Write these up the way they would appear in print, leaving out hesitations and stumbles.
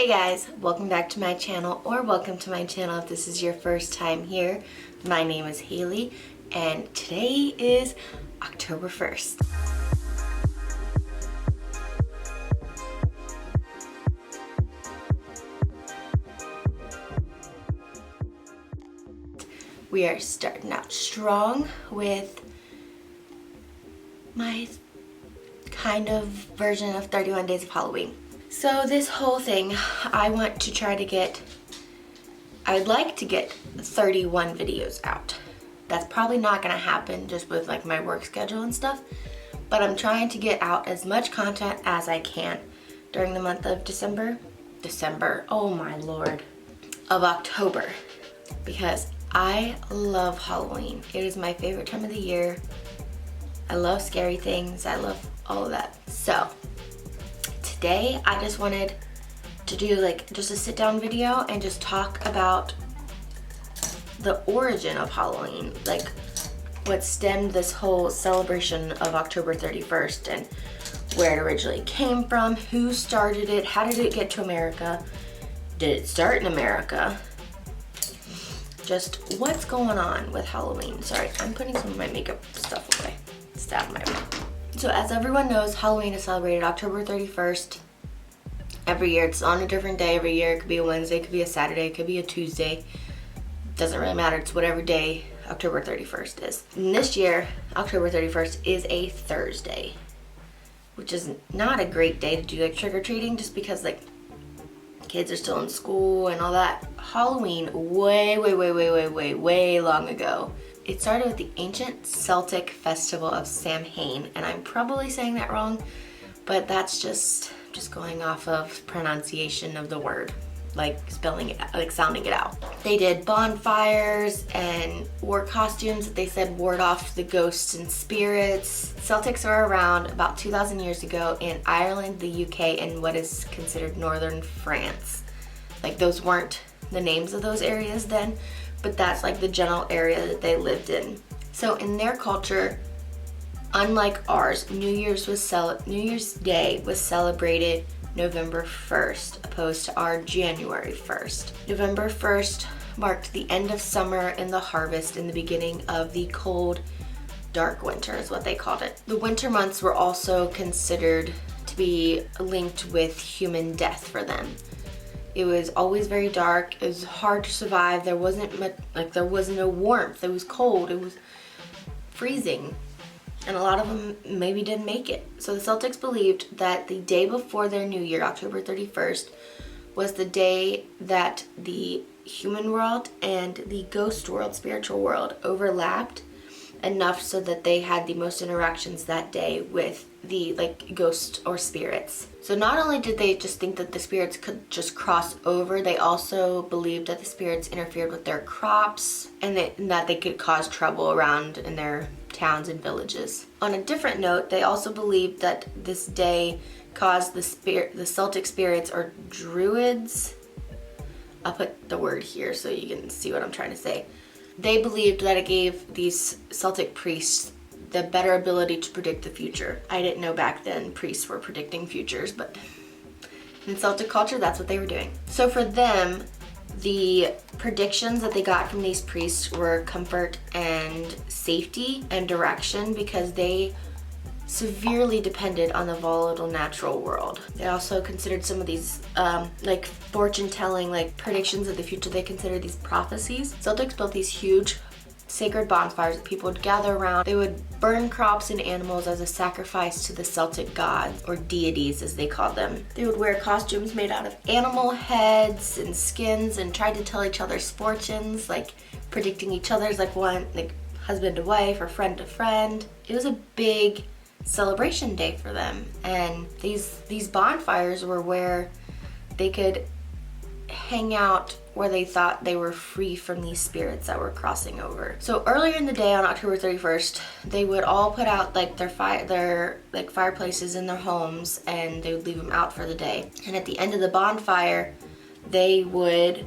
Hey guys, welcome back to my channel, or welcome to my channel if this is your first time here. My name is Haley and today is October 1st. We are starting out strong with my kind of version of 31 Days of Halloween. So this whole thing, I would like to get 31 videos out. That's probably not gonna happen just with like my work schedule and stuff, but I'm trying to get out as much content as I can during the month of oh my lord, of October, because I love Halloween. It is my favorite time of the year. I love scary things. I love all of that. So today I just wanted to do like just a sit down video and just talk about the origin of Halloween, like what stemmed this whole celebration of October 31st and where it originally came from, who started it, how did it get to America, did it start in America, just what's going on with Halloween. Sorry, I'm putting some of my makeup stuff away. It's out of my room. So as everyone knows, Halloween is celebrated October 31st every year. It's on a different day every year. It could be a Wednesday, it could be a Saturday, it could be a Tuesday. Doesn't really matter. It's whatever day October 31st is. And this year, October 31st is a Thursday, which is not a great day to do like trick-or-treating just because like kids are still in school and all that. Halloween way long ago. It started with the ancient Celtic festival of Samhain, and I'm probably saying that wrong, but that's just going off of pronunciation of the word, like spelling it, like sounding it out. They did bonfires and wore costumes that they said ward off the ghosts and spirits. Celtics were around about 2,000 years ago in Ireland, the UK, and what is considered northern France. Like those weren't the names of those areas then, but that's like the general area that they lived in. So in their culture, unlike ours, New Year's Day was celebrated November 1st, opposed to our January 1st. November 1st marked the end of summer and the harvest and the beginning of the cold, dark winter is what they called it. The winter months were also considered to be linked with human death for them. It was always very dark. It was hard to survive. There wasn't much, like there wasn't no warmth. It was cold. It was freezing. And a lot of them maybe didn't make it. So the Celtics believed that the day before their new year, October 31st, was the day that the human world and the ghost world, spiritual world, overlapped enough so that they had the most interactions that day with the like ghosts or spirits. So not only did they just think that the spirits could just cross over, they also believed that the spirits interfered with their crops and that they could cause trouble around in their towns and villages. On a different note, they also believed that this day caused the Celtic spirits or druids, I'll put the word here so you can see what I'm trying to say. They believed that it gave these Celtic priests the better ability to predict the future. I didn't know back then priests were predicting futures, but in Celtic culture, that's what they were doing. So for them, the predictions that they got from these priests were comfort and safety and direction because they severely depended on the volatile natural world. They also considered some of these like fortune telling, like predictions of the future, they considered these prophecies. Celtics built these huge sacred bonfires that people would gather around. They would burn crops and animals as a sacrifice to the Celtic gods, or deities as they called them. They would wear costumes made out of animal heads and skins and tried to tell each other's fortunes, like predicting each other's, like one, like husband to wife or friend to friend. It was a big celebration day for them, and these bonfires were where they could hang out, where they thought they were free from these spirits that were crossing over. So earlier in the day on October 31st, they would all put out like their fireplaces in their homes, and they would leave them out for the day. And at the end of the bonfire, they would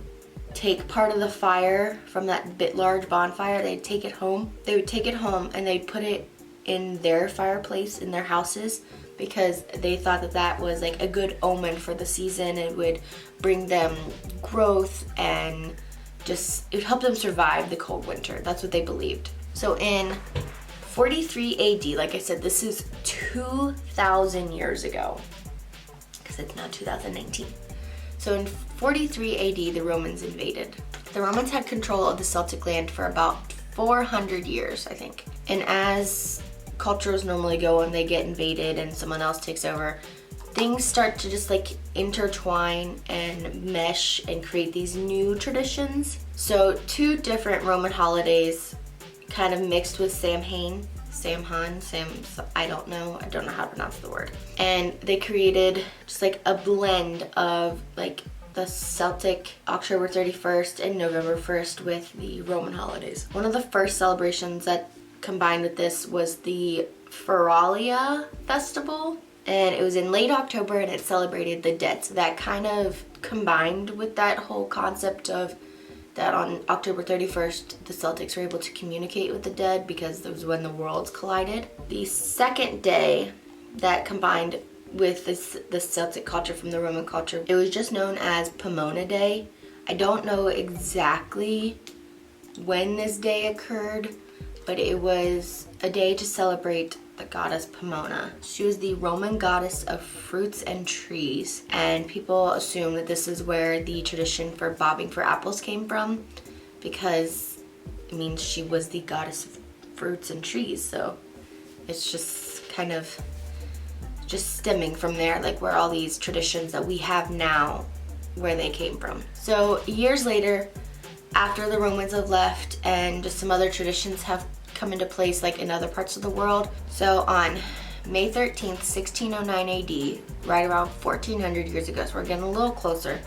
take part of the fire from that large bonfire. They'd take it home. They would take it home and they'd put it in their fireplace in their houses because they thought that that was like a good omen for the season. It would bring them growth and just, it would help them survive the cold winter. That's what they believed. So in 43 AD, like I said, this is 2,000 years ago because it's now 2019. So in 43 AD, the Romans invaded. The Romans had control of the Celtic land for about 400 years, I think. And as cultures normally go when they get invaded and someone else takes over, things start to just like intertwine and mesh and create these new traditions. So 2 different Roman holidays kind of mixed with Samhain, I don't know how to pronounce the word. And they created just like a blend of like the Celtic October 31st and November 1st with the Roman holidays. One of the first celebrations that combined with this was the Feralia festival, and it was in late October and it celebrated the dead. So that kind of combined with that whole concept of that on October 31st, the Celtics were able to communicate with the dead because that was when the worlds collided. The second day that combined with the Celtic culture from the Roman culture, it was just known as Pomona Day. I don't know exactly when this day occurred, but it was a day to celebrate the goddess Pomona. She was the Roman goddess of fruits and trees, and people assume that this is where the tradition for bobbing for apples came from because it means she was the goddess of fruits and trees. So it's just kind of just stemming from there, like where all these traditions that we have now, where they came from. So years later, after the Romans have left and just some other traditions have come into place like in other parts of the world. So on May 13th, 1609 AD, right around 1400 years ago, so we're getting a little closer,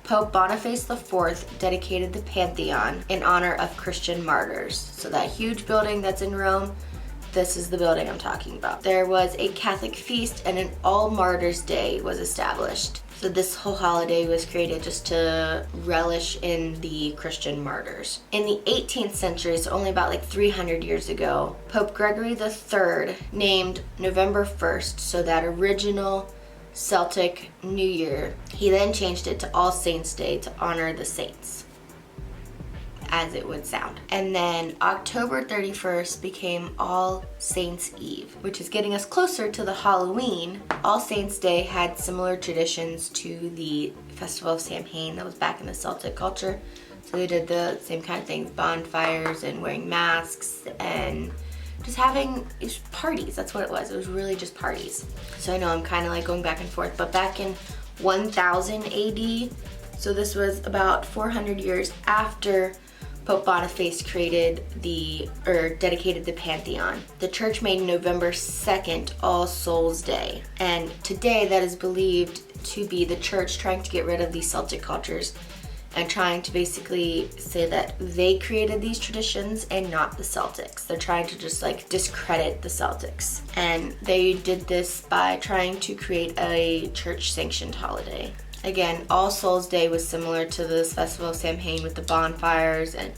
Pope Boniface IV dedicated the Pantheon in honor of Christian martyrs. So that huge building that's in Rome, this is the building I'm talking about. There was a Catholic feast and an All Martyrs Day was established. So this whole holiday was created just to relish in the Christian martyrs. In the 18th century, so only about like 300 years ago, Pope Gregory III named November 1st, so that original Celtic New Year, he then changed it to All Saints Day to honor the saints, as it would sound. And then October 31st became All Saints Eve, which is getting us closer to the Halloween. All Saints Day had similar traditions to the Festival of Samhain that was back in the Celtic culture. So they did the same kind of things, bonfires and wearing masks and just having parties. That's what it was. It was really just parties. So I know I'm kind of like going back and forth, but back in 1000 AD, so this was about 400 years after Pope Boniface dedicated the Pantheon. The church made November 2nd All Souls Day. And today that is believed to be the church trying to get rid of these Celtic cultures and trying to basically say that they created these traditions and not the Celtics. They're trying to just like discredit the Celtics. And they did this by trying to create a church sanctioned holiday. Again, All Souls Day was similar to this Festival of Samhain with the bonfires and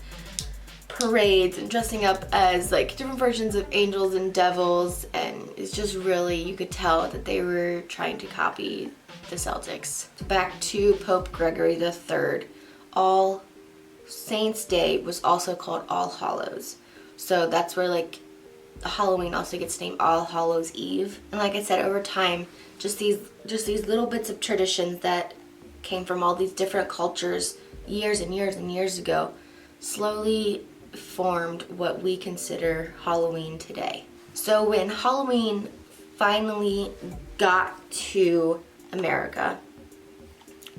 parades and dressing up as like different versions of angels and devils, and it's just really, you could tell that they were trying to copy the Celtics. Back to Pope Gregory III, All Saints Day was also called All Hallows. So that's where like Halloween also gets named All Hallows Eve. And like I said, over time, just these little bits of traditions that came from all these different cultures years and years and years ago slowly formed what we consider Halloween today. So when Halloween finally got to America,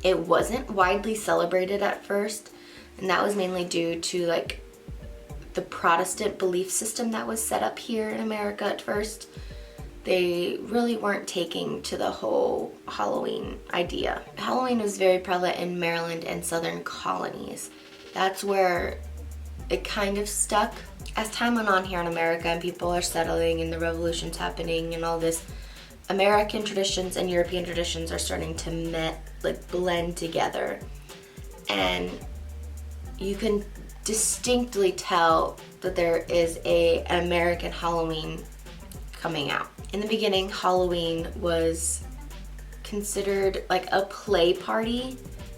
it wasn't widely celebrated at first, and that was mainly due to like the Protestant belief system that was set up here in America at first. They really weren't taking to the whole Halloween idea. Halloween was very prevalent in Maryland and southern colonies. That's where it kind of stuck. As time went on here in America and people are settling and the revolution's happening and all this, American traditions and European traditions are starting to blend together. And you can distinctly tell that there is an American Halloween coming out. In the beginning, Halloween was considered like a play party,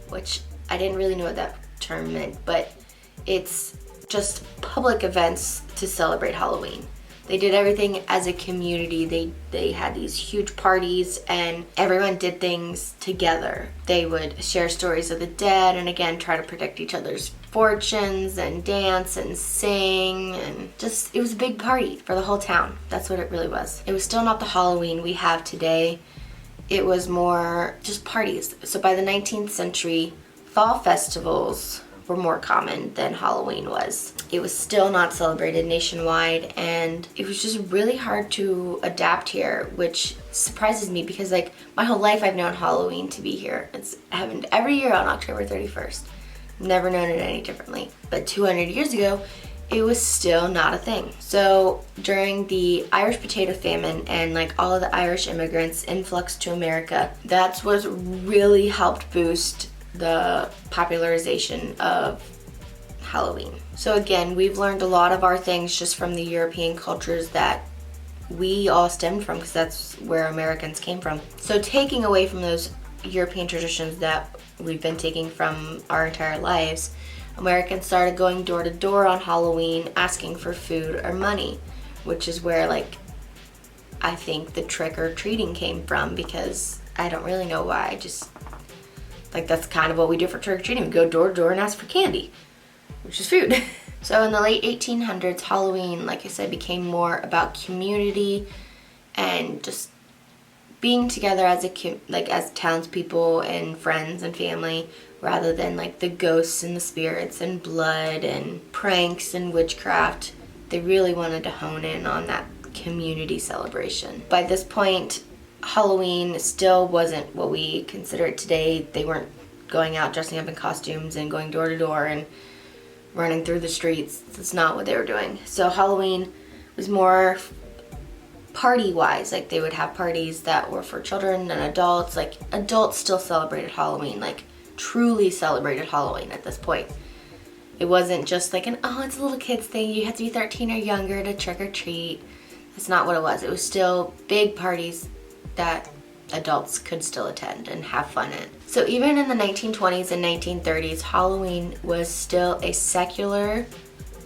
which I didn't really know what that term meant, but it's just public events to celebrate Halloween. They did everything as a community. They had these huge parties and everyone did things together. They would share stories of the dead and again try to predict each other's fortunes and dance and sing, and just, it was a big party for the whole town. That's what it really was. It was still not the Halloween we have today. It was more just parties. So by the 19th century, fall festivals were more common than Halloween was. It was still not celebrated nationwide, and it was just really hard to adapt here, which surprises me because like my whole life I've known Halloween to be here. It's happened every year on October 31st. Never known it any differently. But 200 years ago, it was still not a thing. So during the Irish potato famine and like all of the Irish immigrants' influx to America, that's what really helped boost the popularization of Halloween. So again, we've learned a lot of our things just from the European cultures that we all stemmed from, because that's where Americans came from. So taking away from those European traditions that we've been taking from our entire lives, Americans started going door to door on Halloween asking for food or money, which is where like I think the trick-or-treating came from, because I don't really know why. Just like that's kind of what we do for trick-or-treating. We go door to door and ask for candy, which is food. So in the late 1800s, Halloween, like I said, became more about community and just being together as as townspeople and friends and family, rather than like the ghosts and the spirits and blood and pranks and witchcraft. They really wanted to hone in on that community celebration. By this point, Halloween still wasn't what we consider it today. They weren't going out dressing up in costumes and going door to door and running through the streets. That's not what they were doing. So Halloween was more party-wise. Like they would have parties that were for children and adults. Like adults still celebrated Halloween, like truly celebrated Halloween at this point. It wasn't just like it's a little kids thing. You have to be 13 or younger to trick or treat. That's not what it was. It was still big parties that adults could still attend and have fun in. So even in the 1920s and 1930s, Halloween was still a secular,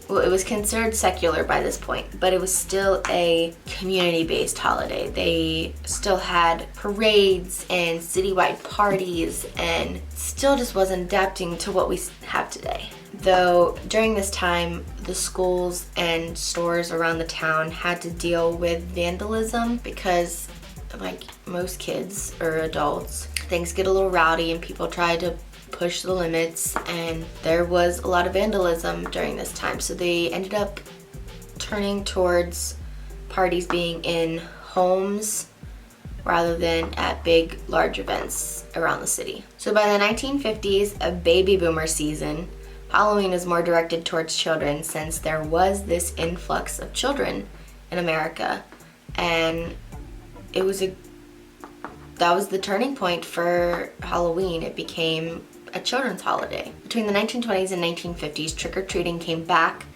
well, it was considered secular by this point, but it was still a community-based holiday. They still had parades and citywide parties and still just wasn't adapting to what we have today. Though during this time, the schools and stores around the town had to deal with vandalism because, like most kids or adults, things get a little rowdy and people try to push the limits, and there was a lot of vandalism during this time. So they ended up turning towards parties being in homes rather than at big, large events around the city. So by the 1950s, a baby boomer season, Halloween is more directed towards children, since there was this influx of children in America, and that was the turning point for Halloween. It became a children's holiday. Between the 1920s and 1950s, trick-or-treating came back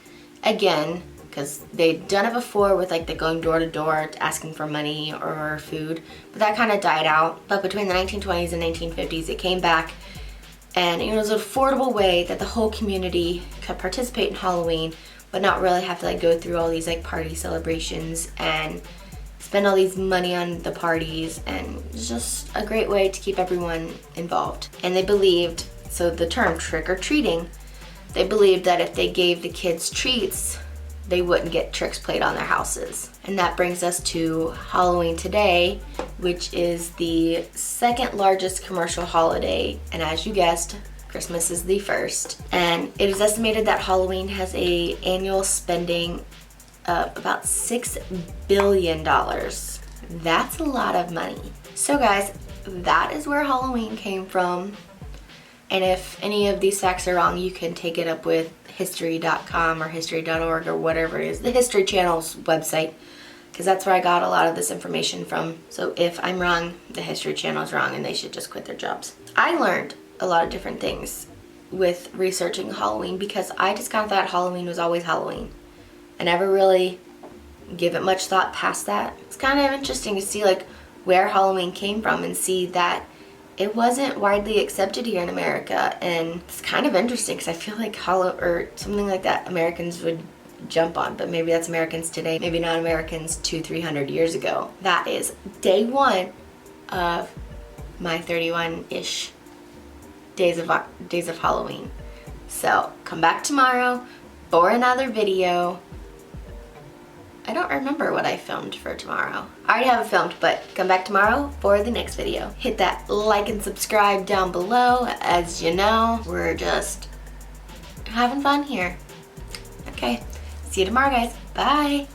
again, because they'd done it before with like the going door to door asking for money or food, but that kind of died out. But between the 1920s and 1950s, it came back, and it was an affordable way that the whole community could participate in Halloween, but not really have to like go through all these like party celebrations and spend all these money on the parties, and it's just a great way to keep everyone involved. And they believed, so the term trick-or-treating, they believed that if they gave the kids treats, they wouldn't get tricks played on their houses. And that brings us to Halloween today, which is the second largest commercial holiday, and as you guessed, Christmas is the first. And it is estimated that Halloween has an annual spending about $6 billion. That's a lot of money. So guys, that is where Halloween came from. And if any of these facts are wrong, you can take it up with history.com or history.org or whatever it is, the History Channel's website, because that's where I got a lot of this information from. So if I'm wrong, the History Channel is wrong and they should just quit their jobs. I learned a lot of different things with researching Halloween, because I just kind of thought Halloween was always Halloween. I never really give it much thought past that. It's kind of interesting to see like where Halloween came from and see that it wasn't widely accepted here in America. And it's kind of interesting because I feel like or something like that Americans would jump on, but maybe that's Americans today, maybe not Americans 200-300 years ago. That is day 1 of my 31-ish days of Halloween. So come back tomorrow for another video. I don't remember what I filmed for tomorrow. I already have it filmed, but come back tomorrow for the next video. Hit that like and subscribe down below. As you know, we're just having fun here. Okay, see you tomorrow, guys. Bye.